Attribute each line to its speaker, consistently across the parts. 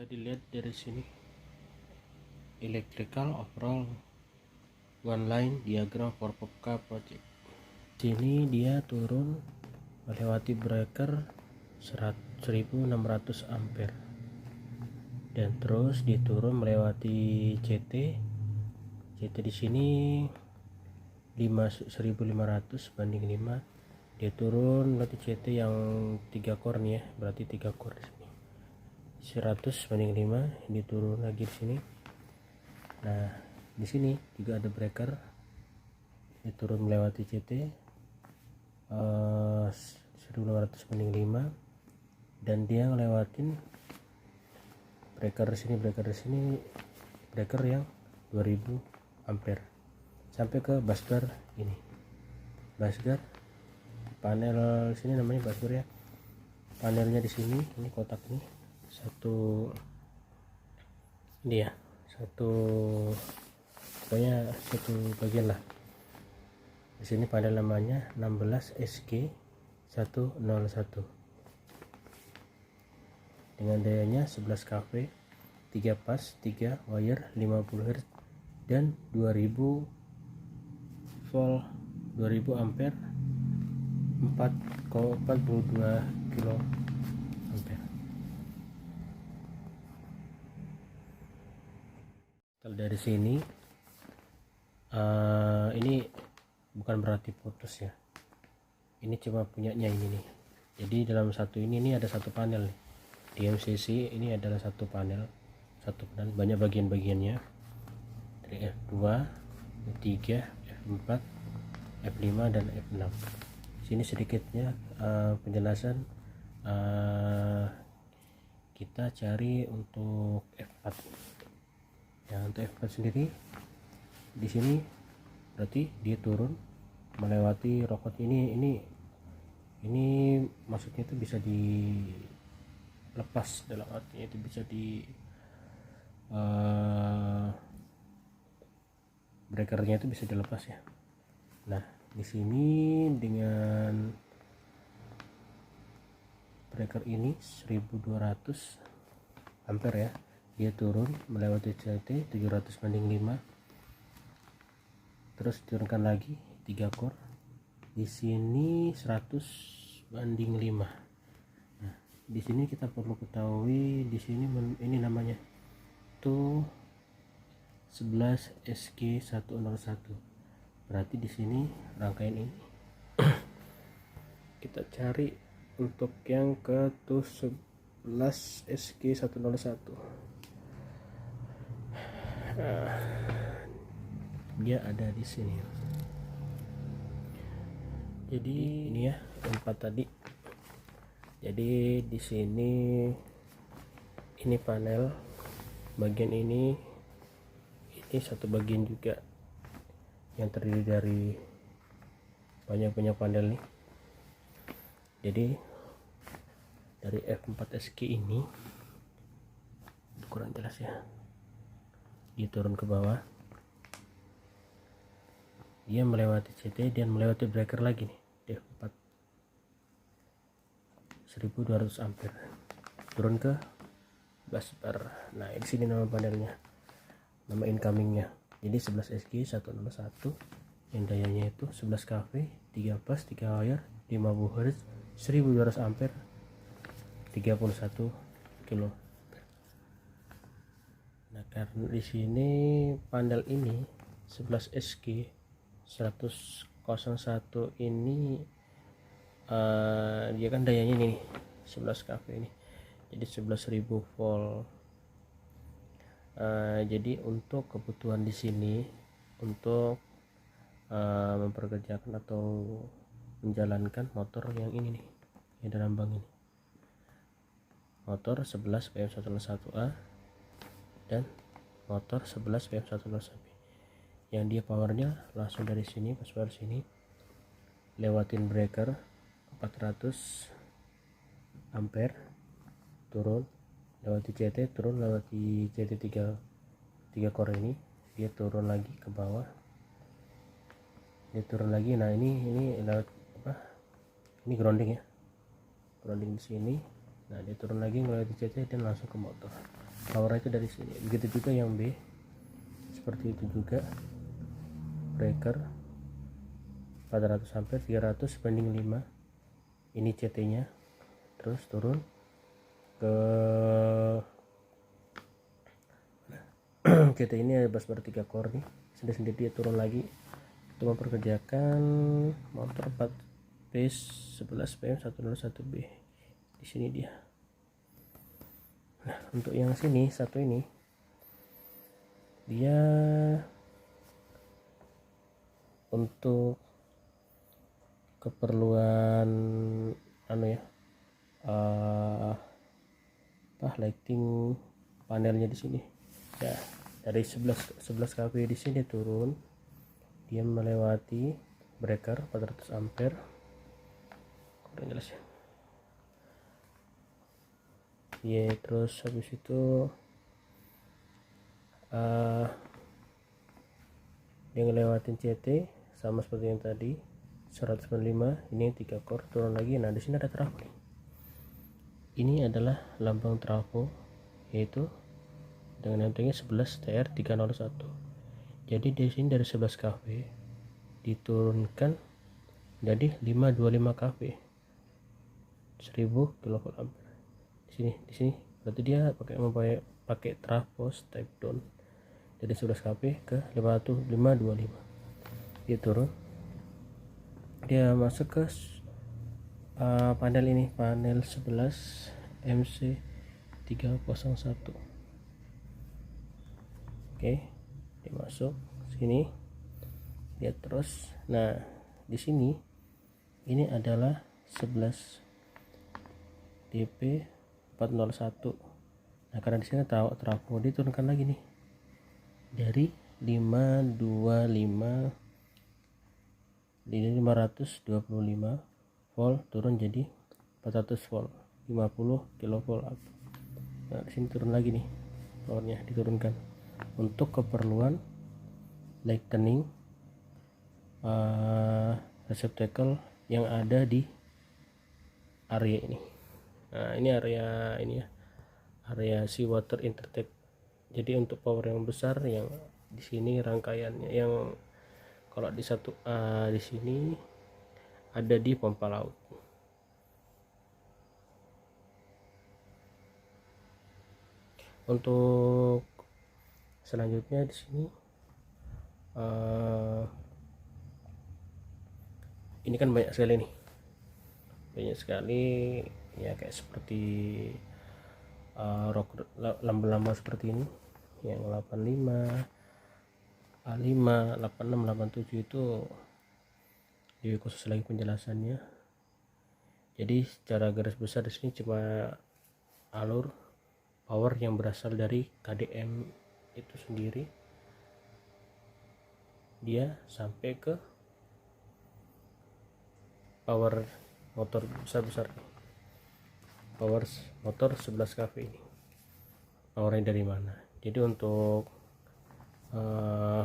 Speaker 1: bisa dilihat dari sini, electrical overall one line diagram for POPCA project. Sini dia turun melewati breaker 1600 ampere dan terus diturun melewati CT di sini 1500 banding 5. Dia turun berarti CT yang 3 core nih ya, berarti 3 core di sini 100 banding 5. Dia turun lagi di sini. Nah di sini juga ada breaker, dia turun melewati CT 1500 banding 5 dan dia ngelewatin breaker di sini breaker yang 2000 ampere sampai ke busbar ini. Busbar panel sini namanya busbar ya. Panelnya di sini, ini kotak ini satu, ini ya, pokoknya satu bagian lah. Di sini panel namanya 16SG101 dengan dayanya 11 kV, 3 pas, 3 wire, 50 Hz dan 2000 volt, 2000 ampere, 4,42 kilo ampere. Kalau dari sini ini bukan berarti putus ya, ini cuma punyanya ini nih. Jadi dalam satu ini ada satu panel nih. Di MCC ini adalah satu panel banyak bagian-bagiannya dari F2, F3, F4, F5 dan F6. Sini sedikitnya penjelasan kita cari untuk F4 ya. Untuk F4 sendiri di sini berarti dia turun melewati rokot ini maksudnya itu bisa dilepas, dalam artinya itu bisa di breakernya itu bisa dilepas ya. Nah di sini dengan breaker ini 1200 ampere ya, dia turun melewati CT 700 banding 5, terus turunkan lagi 3 core di sini 100 banding 5. Nah di sini kita perlu ketahui di sini ini namanya tuh 11 SG101, berarti di sini rangkaian ini kita cari untuk yang ke tuh 11 SG101. Nah, dia ada di sini. Jadi ini ya 4 tadi. Jadi di sini ini panel bagian ini satu bagian juga yang terdiri dari banyak panel nih. Jadi dari F4SG ini kurang jelas ya, dia turun ke bawah, dia melewati CT dan melewati breaker lagi nih di F4 1200 ampere, turun ke busbar. Nah di sini nama panelnya, nama incomingnya. Jadi 11SG101 yang dayanya itu 11 kV, 3 pas, 3 wire, 50 Hz, 1200 ampere, 31 kilo. Nah karena di sini panel ini 11SG101 ini dia kan dayanya ini 11 kV ini, jadi 11.000 volt. Jadi untuk kebutuhan di sini untuk memperkerjakan atau menjalankan motor yang ini nih, yang dalam bank ini, motor 11 PM101A dan motor 11 PM101B yang dia powernya langsung dari sini busbar sini, lewatin breaker 400 ampere, turun lewati CT, turun lewati CT 3 core ini, dia turun lagi ke bawah, dia turun lagi. Nah ini lewat apa, ini grounding ya, grounding di sini. Nah dia turun lagi melewati CT dan langsung ke motor. power itu dari sini. Begitu juga yang B, seperti itu juga, breaker 400 ampere 300/5, ini CT nya, terus turun ke CT ini bus bar 3 core nih, sendiri dia turun lagi untuk memperkerjakan motor 4 phase 11 PM 101B. Di sini dia. Nah, untuk yang sini satu ini dia untuk keperluan lighting panelnya di sini ya. Dari 11 kW di sini turun, dia melewati breaker 400 ampere, kurang jelas ya. Terus habis itu dia ngelewatin CT sama seperti yang tadi 105, ini 3 core, turun lagi. Nah, di sini ada trafo nih. Ini adalah lambang trafo, yaitu dengan nilainya 11 TR301. Jadi di sini dari 11 kW diturunkan jadi 525 kW, 1000 kVA. Di sini berarti dia pakai trafo step down dari 11 kW ke 525. Dia turun, dia masuk ke panel ini, panel 11 MC301. Oke, dia masuk sini, dia terus. Nah, di sini ini adalah 11 DP 401. Nah, karena di sini trafo diturunkan lagi nih dari 525 ini 525 volt turun jadi 400 volt, 50 kV. Nah, di sini turun lagi nih, powernya diturunkan untuk keperluan lightning receptacle yang ada di area ini. Nah, ini area seawater intake. Jadi untuk power yang besar yang di sini rangkaiannya, yang kalau di 1A di sini ada di pompa laut. Untuk selanjutnya di sini ini kan banyak sekali ya, kayak seperti lambang-lambang seperti ini yang 85, A5, 86, 87 itu lebih khusus lagi penjelasannya. Jadi secara garis besar di sini cuma alur power yang berasal dari KDM itu sendiri, dia sampai ke power motor besar power motor 11 kV ini, powernya dari mana. Jadi untuk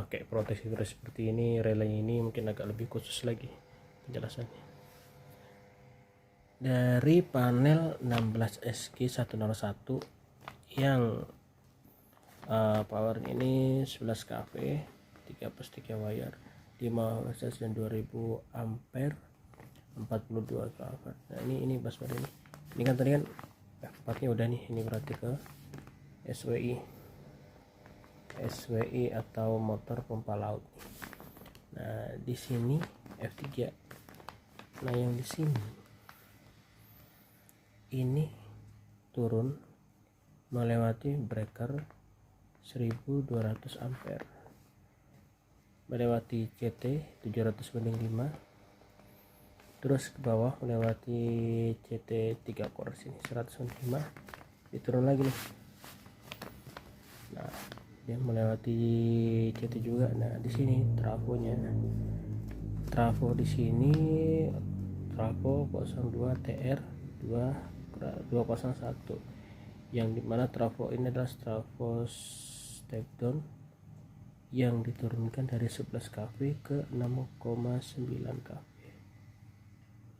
Speaker 1: kayak proteksi seperti ini, relay ini mungkin agak lebih khusus lagi penjelasannya. Dari panel 16 SG101 yang power ini 11 kV 3+3 wire 5 voltage dan 2000 ampere 42 kV. Nah, ini bus bar ini kan tadi kan F4 nya udah nih, ini berarti ke SWI atau motor pompa laut. Nah, di sini F3. Nah, yang di sini ini turun melewati breaker 1200 ampere, melewati CT 700/5, terus ke bawah melewati CT 3 core sini 105, diturun lagi nih. Nah, dia melewati CT juga. Nah, di sini trafonya, trafo di sini trafo 02 TR 201, yang dimana trafo ini adalah trafo step down yang diturunkan dari 11 kV ke 6,9 kV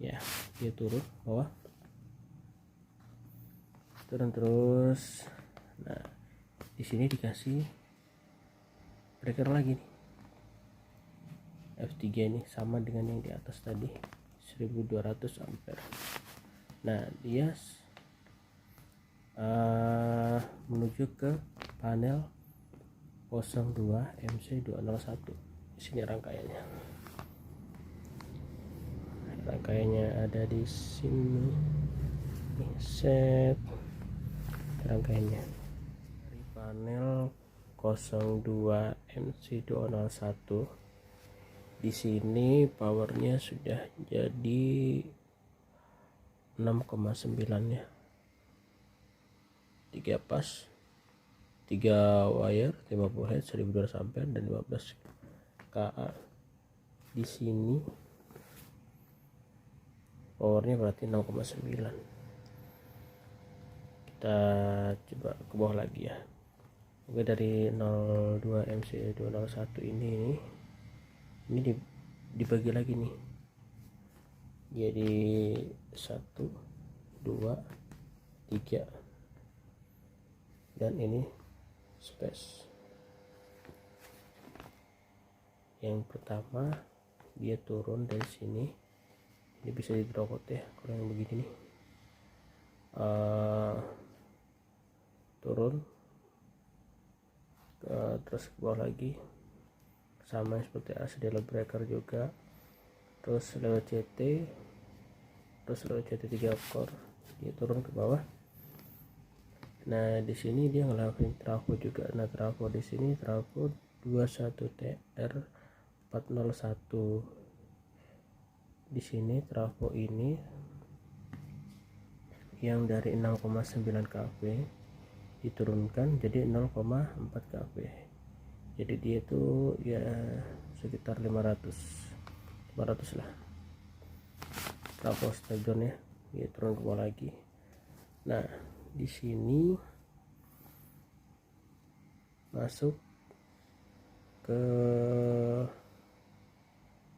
Speaker 1: ya. Dia turun bawah, turun terus. Nah, Di sini dikasih breaker lagi nih, F3 ini sama dengan yang di atas tadi, 1200 ampere. Nah, dia menuju ke panel 02 MC201. Di sini rangkaiannya. Rangkaiannya ada di sini. Nih, set rangkaiannya dari panel 02 MC201. Di sini powernya sudah jadi 6,9 ya, 3 pas, 3 wire, 50 Hz, 1200 ampere dan 15 kA. Di sini powernya berarti 6,9. Kita coba ke bawah lagi ya. Oke, dari 02 MC201 ini dibagi lagi nih, jadi 1, 2, 3, dan ini space. Yang pertama dia turun dari sini, ini bisa didrokot ya kalau yang begini nih, turun terus ke bawah lagi, sama seperti ACDL breaker juga, terus lewat CT, terus lewat CT 3 core dia turun ke bawah. Nah, di sini dia ngelakuin trafo juga. Nah, trafo di sini trafo 21TR401. Di sini trafo ini yang dari 6,9 kV diturunkan jadi 0,4 kV. Jadi dia itu ya sekitar 500 lah trafo step down ya, dia turun ke bawah lagi. Nah, di sini masuk ke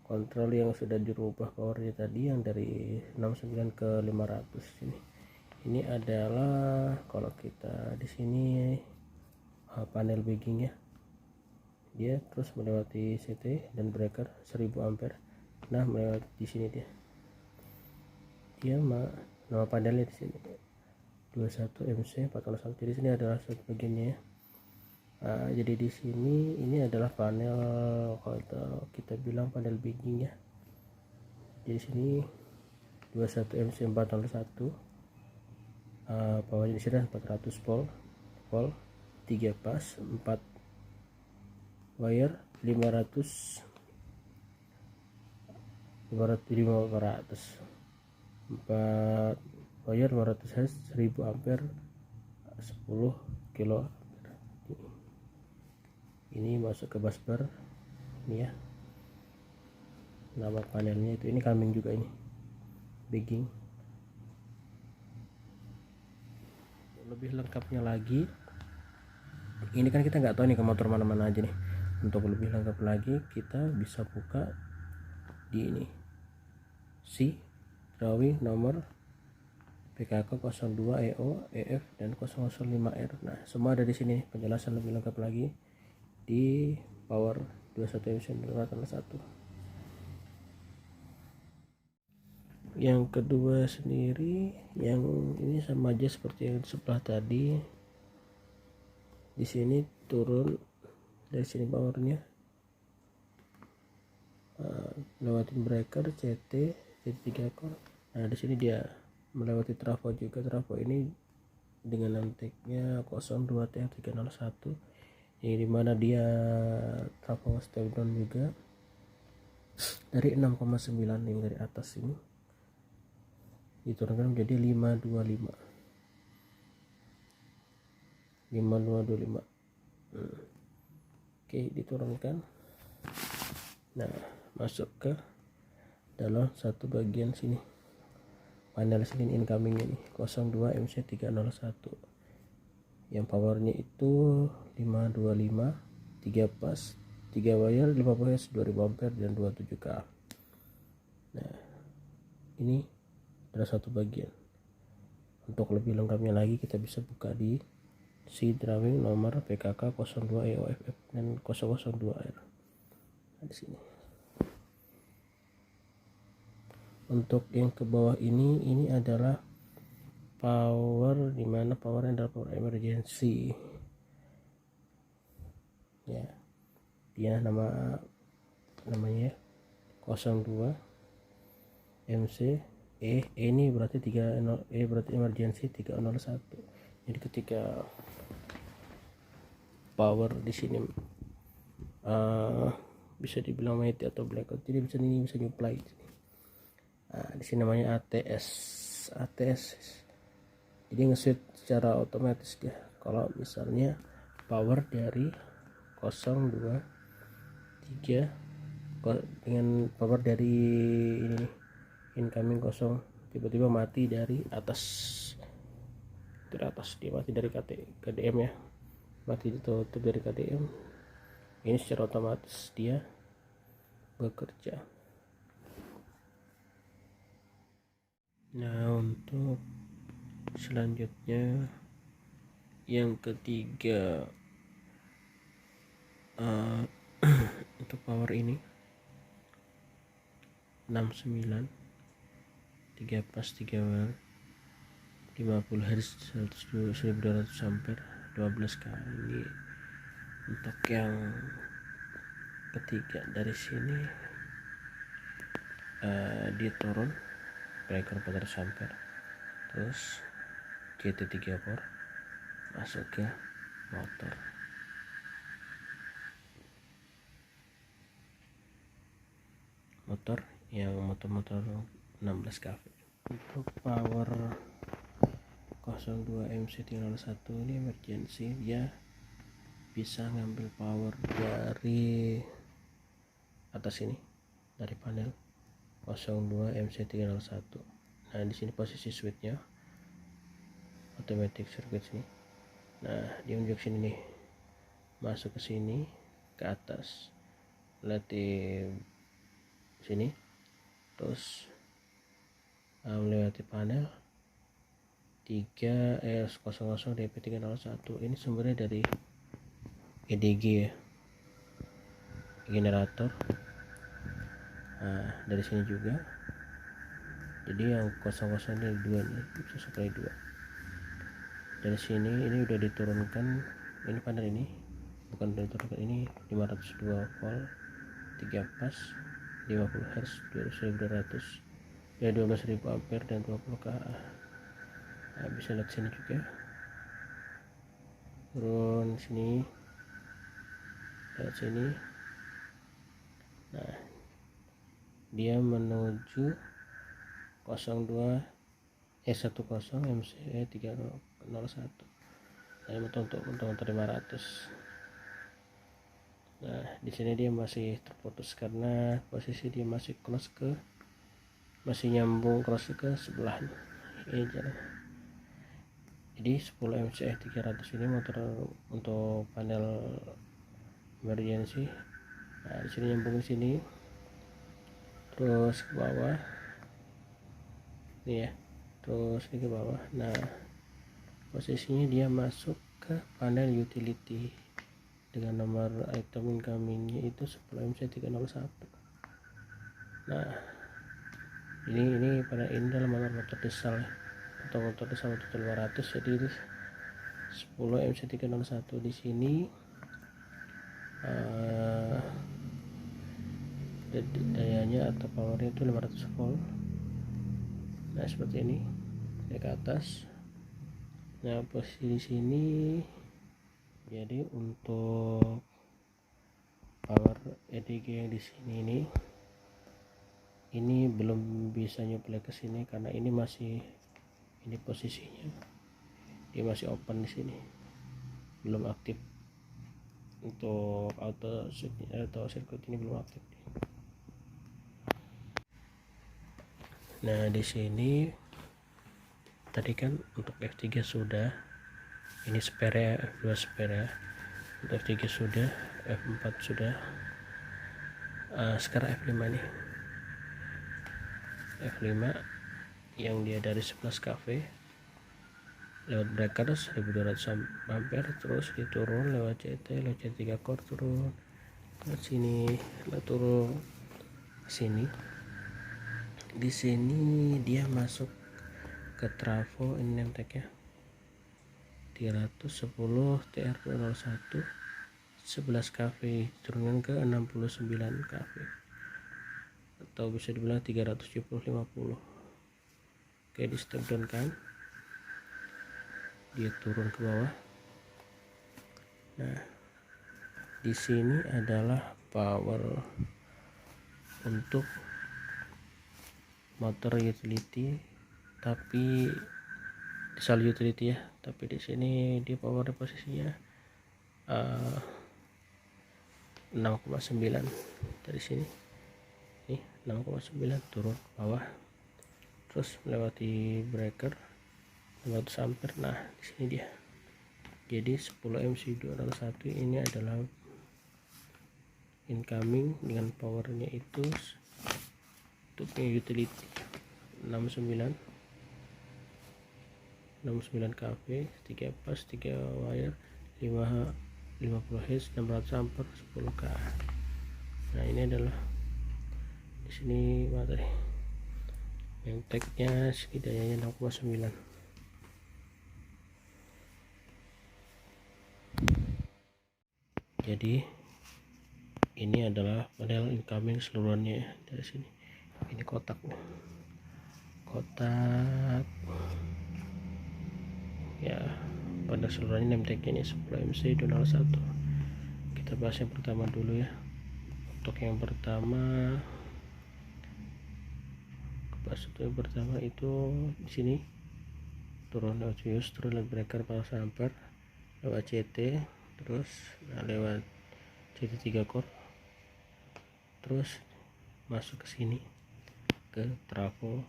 Speaker 1: kontrol yang sudah dirubah powernya tadi, yang dari 69 ke 500 ini. Ini adalah kalau kita di sini panel bagging ya, dia terus melewati CT dan breaker 1000 ampere. Nah, melewati di sini dia nama panelnya di sini 21 MC 401. Jadi sini adalah satu bagiannya ya. Jadi di sini ini adalah panel, kalau kita bilang panel bagging ya. Jadi sini 21 MC 401, powernya di sini 400 volt, 3 pas, 4 wire, 500 4 wire 500 Hz, 1000 ampere, 10 kilo. Ini masuk ke busbar ini ya, nama panelnya itu. Ini coming juga, ini bagging. Lebih lengkapnya lagi, ini kan kita nggak tahu nih ke motor mana-mana aja nih. Untuk lebih lengkap lagi kita bisa buka di ini, drawing nomor PKK 02 EO EF dan 005R. Nah, semua ada di sini. Penjelasan lebih lengkap lagi di power 21 MC201. Yang kedua sendiri, yang ini sama aja seperti yang sebelah tadi. Di sini turun dari sini powernya, lewatin breaker CT 3 core. Nah, di sini dia melewati trafo juga. Trafo ini dengan nantiknya 02TR301, yang dimana dia trafo step down juga dari 6,9 yang dari atas ini diturunkan menjadi 5225. Oke, diturunkan. Nah, masuk ke dalam satu bagian sini, panel sini incoming ini 02 MC301 yang powernya itu 525, 3 pas, 3 wire, 50 Hz, 2000 ampere dan 27 kA. Nah, ini adalah satu bagian. Untuk lebih lengkapnya lagi kita bisa buka di si drawing nomor PKK 02 EOFF dan 002R. Nah, di sini. Untuk yang ke bawah ini adalah power, dimana powernya adalah power emergency ya, dia namanya 02 MC ini berarti 30 berarti emergency 301. Jadi ketika power di sini bisa dibilang mati atau blackout, jadi ini bisa nyuplai. Nah, di sini namanya ATS. Jadi nge-switch secara otomatis dia. Kalau misalnya power dari 023 dengan power dari ini incoming 0 tiba-tiba mati dari atas, dia mati dari KDM ya, mati ditutup dari KDM. Ini secara otomatis dia bekerja. Nah, untuk selanjutnya yang ketiga, untuk power ini 69 3 pas 3 well 50 Hz 1200 ampere 12 kali. Untuk yang ketiga dari sini dia turun breaker 400 ampere, terus GT3 core masuk ke motor yang motor 16 kV. Untuk power 02 MC301 ini emergency, dia bisa ngambil power dari atas ini, dari panel 02 MC301. Nah, di sini posisi switchnya automatic circuit sini. Nah, dia unjuk sini nih, masuk ke sini ke atas, lihat di sini, terus melewati panel 3S00 DP301. Ini sumbernya dari EDG ya, generator. Nah, dari sini juga. Jadi yang 00 ini 2 nih, bisa supply 2. Dari sini ini udah diturunkan, ini panel ini bukan diturunkan, ini 502 volt 3 pas 50 Hz 2200 ya, 12.000 ampere dan 20 kA. Nah, bisa lihat sini juga, turun sini, lihat sini. Nah, dia menuju 02 10 MCE 301. Nah, untuk 500. Nah, di sini dia masih terputus karena posisi dia masih nyambung cross ke sebelah ini jalan. Jadi 10 MCE 300 ini motor untuk panel emergency. Nah, di sini nyambung ke sini, terus ke bawah nih ya, terus ini ke bawah. Nah, posisinya dia masuk ke panel utility dengan nomor item incomingnya itu 10 MC301. Nah, ini pada ini dalam motor diesel ya, atau motor diesel motor 200. Jadi 10 MC301 di sini dayanya atau powernya itu 500 volt. Nah, seperti ini ke atas. Nah, posisi di sini. Jadi untuk power EDG yang di sini ini belum bisa nyuplai ke sini karena ini posisinya dia masih open di sini, belum aktif. Untuk auto circuit ini belum aktif. Nah, di sini tadi kan untuk F3 sudah, ini spare, F2 spare, untuk F3 sudah, F4 sudah. Sekarang F5 nih, F5 yang dia dari 11 kV lewat breaker 1200 ampere, terus diturun lewat CT, lewat C3 core turun ke sini, turun ke sini. Di sini dia masuk ke trafo ini nemteknya 310 TR201 11 kV, turunkan ke 69 kV, atau bisa dibilang 370-50. Oke, di step down kan, dia turun ke bawah. Nah, di sini adalah power untuk motor utility, tapi diesel utility ya, tapi di sini dia power posisinya 6,9 dari sini nih, 6,9 turun ke bawah, terus melewati breaker 500 ampere. Nah, di sini dia. Jadi 10 MC201 ini adalah incoming dengan powernya itu untuk utility 69 kV, 3 pas, 3 wire, 50 Hz, 600 ampere, 10K. Nah, ini adalah di sini baterai yang tagnya sini dayanya 6,9. Jadi ini adalah panel incoming seluruhannya ya, dari sini. Ini kotak ya, pada seluruhannya name tagnya ini 10 MC201. Kita bahas yang pertama dulu ya. Untuk yang pertama, itu di sini turun lewat fuse, turun lewat breaker 400 ampere, lewat CT, terus lewat CT3 core, terus masuk ke sini ke trafo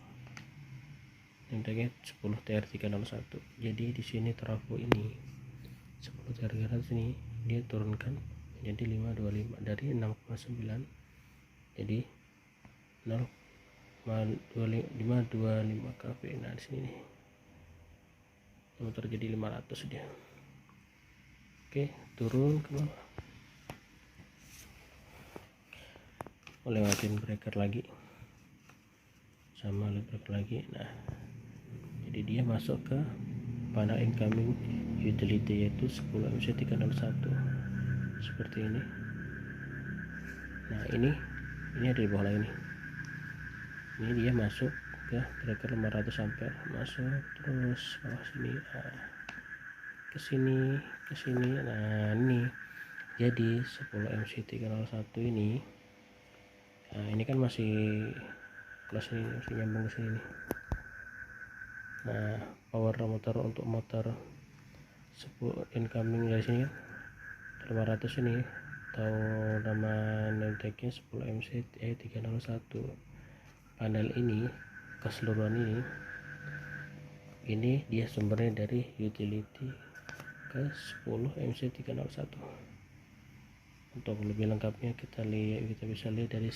Speaker 1: yang tagnya 10 TR301. Jadi di sini trafo ini 10 TR301 ini dia turunkan jadi 525 dari 6,9 jadi 0,525 kV. Nah, di sini nih motor jadi 500 dia. Oke, turun ke bawah, lewatin breaker lagi, sama breaker lagi. Nah, jadi dia masuk ke panel incoming utility yaitu 10 MC301 seperti ini. Nah, ini ada di bawah lagi nih. Ini dia masuk ke breaker 500 ampere, masuk terus bawah sini, ke sini. Nah, ini jadi 10 MC301 ini. Nah, ini kan masih kelas ini masih nyambung ke sini nih. Nah, power motor untuk motor 10 incoming dari sini kan 500 ini, atau nama name tagnya 10 MC301. Panel ini keseluruhan ini dia sumbernya dari utility ke 10 MC301. Untuk lebih lengkapnya kita bisa lihat dari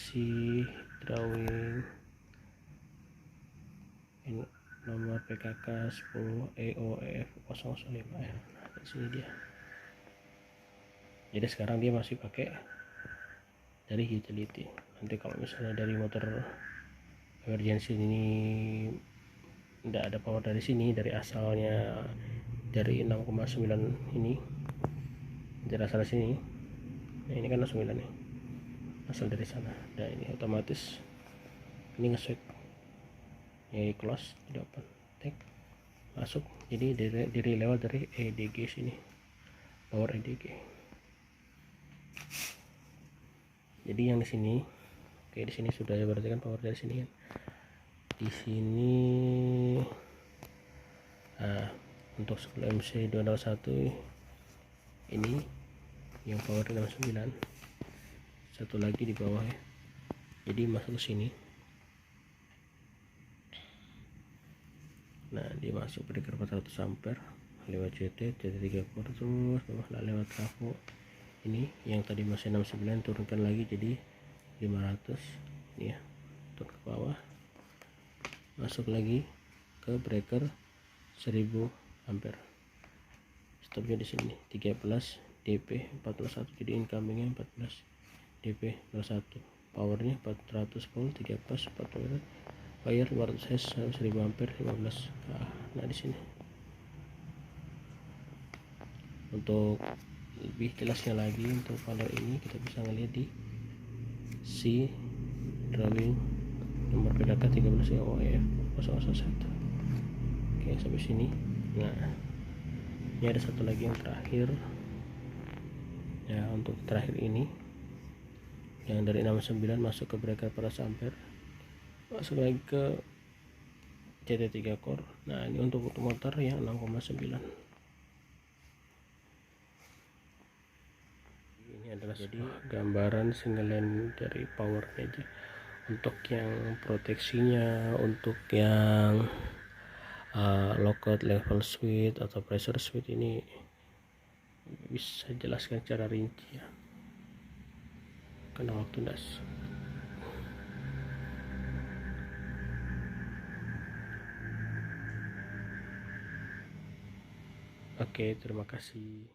Speaker 1: drawing ini, nomor PKK 10 EOF 005. Nah, di sini dia. Jadi sekarang dia masih pakai dari utility. Nanti kalau misalnya dari motor emergency ini tidak ada power dari sini, dari asalnya dari 6,9 ini, dari asal sini. Nah, ini kan 9 nih, asal dari sana. Dan ini otomatis ini nge-switch ya, close, tidak open, take masuk. Jadi dari lewat dari EDG sini, power EDG. Jadi yang di sini, oke, di sini sudah ya, berarti kan power dari sini kan. Di sini untuk 10 MC201 ini yang power 69, satu lagi di bawah ya. Jadi masuk ke sini. Nah, dia masuk breaker 400 ampere lewat CT3 core, terus bawah lewat trafo ini yang tadi masih 69, turunkan lagi jadi 500 ini ya, turun ke bawah, masuk lagi ke breaker 1000 ampere. Stopnya di sini 13 dp 401, jadi incomingnya 14 dp 01, powernya 400 volt 3 fase 40 bayar 500 Hz 1000 ampere 15. Nah di sini untuk lebih jelasnya lagi untuk panel ini kita bisa ngeliat di C drawing nomor PDK 13 OEF 001. Oke, sampai sini. Nah ini ada satu lagi yang terakhir ya, untuk terakhir ini yang dari 69 masuk ke breaker paras ampere, masuk lagi ke CT3 core. Nah ini untuk motor yang 6,9. Ini adalah jadi gambaran single line dari powernya aja. Untuk yang proteksinya, untuk yang lockout level switch atau pressure switch ini bisa jelaskan secara rinci ya, karena waktu das. Oke, terima kasih.